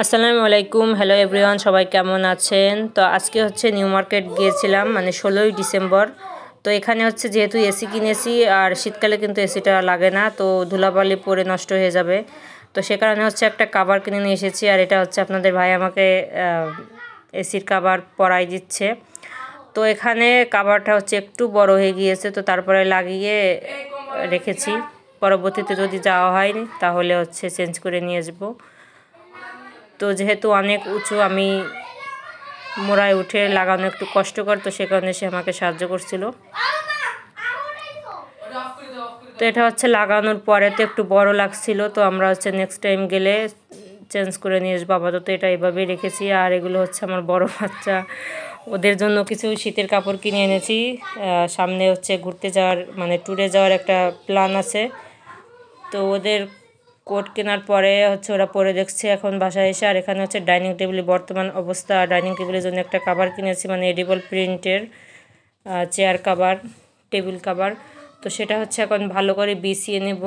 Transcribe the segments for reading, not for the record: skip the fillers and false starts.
আসসালামু আলাইকুম, hello everyone, সবাই কেমন আছেন? তো আজকে হচ্ছে নিউ মার্কেট গিয়েছিলাম, মানে 16ই ডিসেম্বর। তো এখানে হচ্ছে যেহেতু এসি কিনেছি, আর শীতকালে কিন্তু এসিটা লাগে না, তো ধুলাবালি পরে নষ্ট হয়ে যাবে। তো সে কারণে হচ্ছে একটা কাভার কিনে নিয়ে এসেছি, আর এটা হচ্ছে আপনাদের ভাই আমাকে এসির কাভার পরাই দিচ্ছে। তো এখানে কাভারটা হচ্ছে একটু বড় হয়ে গিয়েছে, তো তারপরে লাগিয়ে রেখেছি। পরবর্তীতে যদি যাওয়া হয় তাহলে হচ্ছে চেঞ্জ করে নিয়ে আসবো। তো যেহেতু অনেক উঁচু, আমি মোড়ায় উঠে লাগানো একটু কষ্টকর, তো সে কারণে সে আমাকে সাহায্য করছিল। তো এটা হচ্ছে লাগানোর পরে তো একটু বড় লাগছিল, তো আমরা হচ্ছে নেক্সট টাইম গেলে চেঞ্জ করে নিয়ে আসবো। আপাতত এটা এভাবেই রেখেছি। আর এগুলো হচ্ছে আমার বড় বাচ্চা, ওদের জন্য কিছু শীতের কাপড় কিনে এনেছি। সামনে হচ্ছে ঘুরতে যাওয়ার, মানে ট্যুরে যাওয়ার একটা প্ল্যান আছে। তো ওদের কোট কেনার পরে হচ্ছে ওরা পরে দেখছে এখন বাসায় এসে। আর এখানে হচ্ছে ডাইনিং টেবিলে বর্তমান অবস্থা, ডাইনিং টেবিলের জন্য একটা কাভার কিনেছি, মানে এডিবল প্রিন্টের চেয়ার কাভার, টেবিল কাভার। তো সেটা হচ্ছে এখন ভালো করে বিছিয়ে নেব।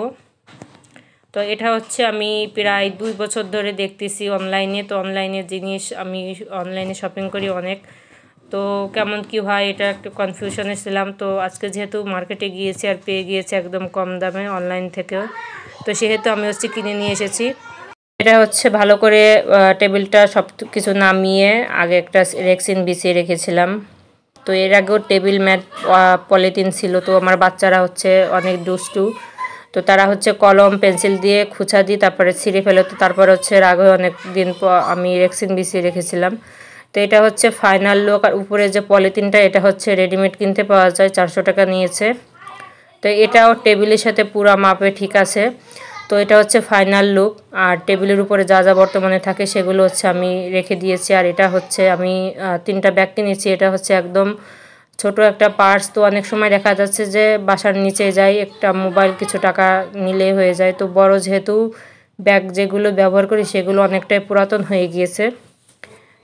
তো এটা হচ্ছে আমি প্রায় 2 বছর ধরে দেখতেছি অনলাইনে। তো অনলাইনের জিনিস আমি অনলাইনে শপিং করি অনেক, তো কেমন কি হয় এটা একটু কনফিউশনে ছিলাম। তো আজকে যেহেতু মার্কেটে গিয়েছি আর পেয়ে গিয়েছি একদম কম দামে অনলাইন থেকেও, তো সেহেতু আমি হচ্ছে কিনে নিয়ে এসেছি। এটা হচ্ছে ভালো করে টেবিলটা সব কিছু নামিয়ে আগে একটা রেক্সিন বিছিয়ে রেখেছিলাম। তো এর আগেও টেবিল ম্যাট পলিথিন ছিল, তো আমার বাচ্চারা হচ্ছে অনেক দুষ্টু, তো তারা হচ্ছে কলম পেন্সিল দিয়ে খুঁচা দিয়ে তারপরে ছিঁড়ে ফেলে। তো তারপরে হচ্ছে এর আগে অনেক দিন আমি রেক্সিন বিছিয়ে রেখেছিলাম। তো এটা হচ্ছে ফাইনাল লুক। আর উপরে যে পলিথিনটা, এটা হচ্ছে রেডিমেড কিনতে পাওয়া যায়, 400 টাকা নিয়েছে। তো এটাও টেবিলের সাথে পুরো মাপে ঠিক আছে। তো এটা হচ্ছে ফাইনাল লুক। আর টেবিলের উপরে যা যা বর্তমানে থাকে সেগুলো হচ্ছে আমি রেখে দিয়েছি। আর এটা হচ্ছে আমি 3টা ব্যাগ কিনেছি। এটা হচ্ছে একদম ছোট একটা পার্স। তো অনেক সময় দেখা যাচ্ছে যে বাসার নিচে যাই, একটা মোবাইল কিছু টাকা নিলে হয়ে যায়। তো বড় যেহেতু ব্যাগ যেগুলো ব্যবহার করি সেগুলো অনেকটাই পুরাতন হয়ে গিয়েছে,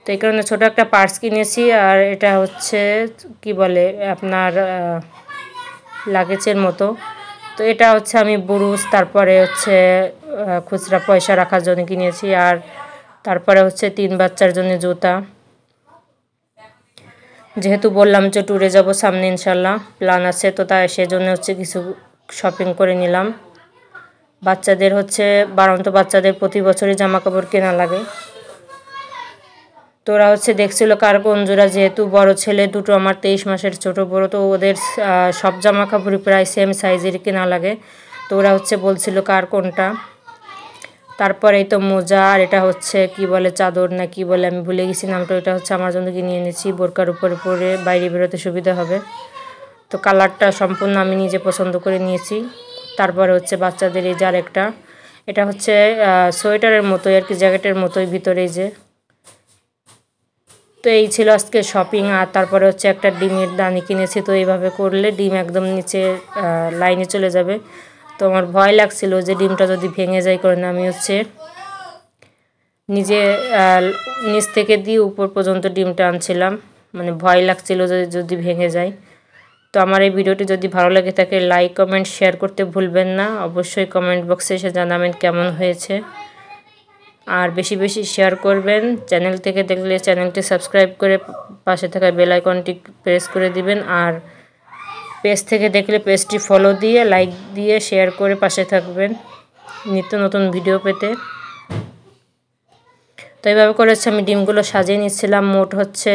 তো এই কারণে ছোটো একটা পার্স কিনেছি। আর এটা হচ্ছে কি বলে আপনার লাগেজের মতো। তো এটা হচ্ছে আমি বুরুজ, তারপরে হচ্ছে খুচরা পয়সা রাখার জন্য কিনেছি। আর তারপরে হচ্ছে 3 বাচ্চার জন্য জুতা, যেহেতু বললাম যে ট্যুরে যাব সামনে ইনশাল্লাহ প্ল্যান আছে, তো তাই সেজন্য হচ্ছে কিছু শপিং করে নিলাম। বাচ্চাদের হচ্ছে বাড়ন্ত বাচ্চাদের প্রতি বছরই জামা কাপড় কেনা লাগে। তো ওরা হচ্ছে দেখছিল কার কোন জোড়া, যেহেতু বড় ছেলে দুটো আমার 23 মাসের ছোট বড়, তো ওদের সব জামা কাপড়ই প্রায় সেম সাইজের কেনা লাগে। তো ওরা হচ্ছে বলছিল কার কোনটা। তারপরেই তো মোজা, আর এটা হচ্ছে কি বলে চাদর না কি বলে আমি ভুলে গেছি নামটা, এটা হচ্ছে আমার জন্য কিনে এনেছি, বোরকার উপরে পরে বাইরে বেরোতে সুবিধা হবে। তো কালারটা সম্পূর্ণ আমি নিজে পছন্দ করে নিয়েছি। তারপরে হচ্ছে বাচ্চাদের এই যে আরেকটা, এটা হচ্ছে সোয়েটারের মতোই আর কি, জ্যাকেটের মতোই ভিতরে যে। তো এই ছিল আজকে শপিং। আর তারপরে হচ্ছে একটা ডিমের দানি কিনেছি। তো এইভাবে করলে ডিম একদম নিচে লাইনে চলে যাবে। তো আমার ভয় লাগছিল যে ডিমটা যদি ভেঙে যায়, কারণ আমি হচ্ছে নিজে নিচ থেকে দিয়ে উপর পর্যন্ত ডিমটা আনছিলাম, মানে ভয় লাগছিল যদি ভেঙে যায়। তো আমার এই ভিডিওটি যদি ভালো লাগে থাকে লাইক কমেন্ট শেয়ার করতে ভুলবেন না। অবশ্যই কমেন্ট বক্সে এসে জানাবেন কেমন হয়েছে, আর বেশি বেশি শেয়ার করবেন। চ্যানেল থেকে দেখলে চ্যানেলটি সাবস্ক্রাইব করে পাশে থাকা বেল আইকনটি প্রেস করে দিবেন। আর পেজ থেকে দেখলে পেজটি ফলো দিয়ে লাইক দিয়ে শেয়ার করে পাশে থাকবেন নিত্য নতুন ভিডিও পেতে। তো এইভাবে করেছে আমি ডিমগুলো সাজিয়ে নিচ্ছিলাম। মোট হচ্ছে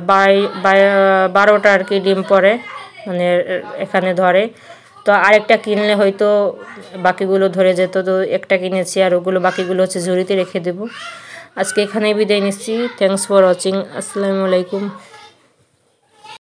12টা আর কি ডিম পরে, মানে এখানে ধরে। তো আরেকটা কিনলে হয়তো বাকিগুলো ধরে যেত, তো একটা কিনেছি। আর ওগুলো বাকিগুলো হচ্ছে ঝুড়িতে রেখে দেব। আজকে এখানেই বিদায় নিচ্ছি। Thanks for watching. আসসালামু আলাইকুম।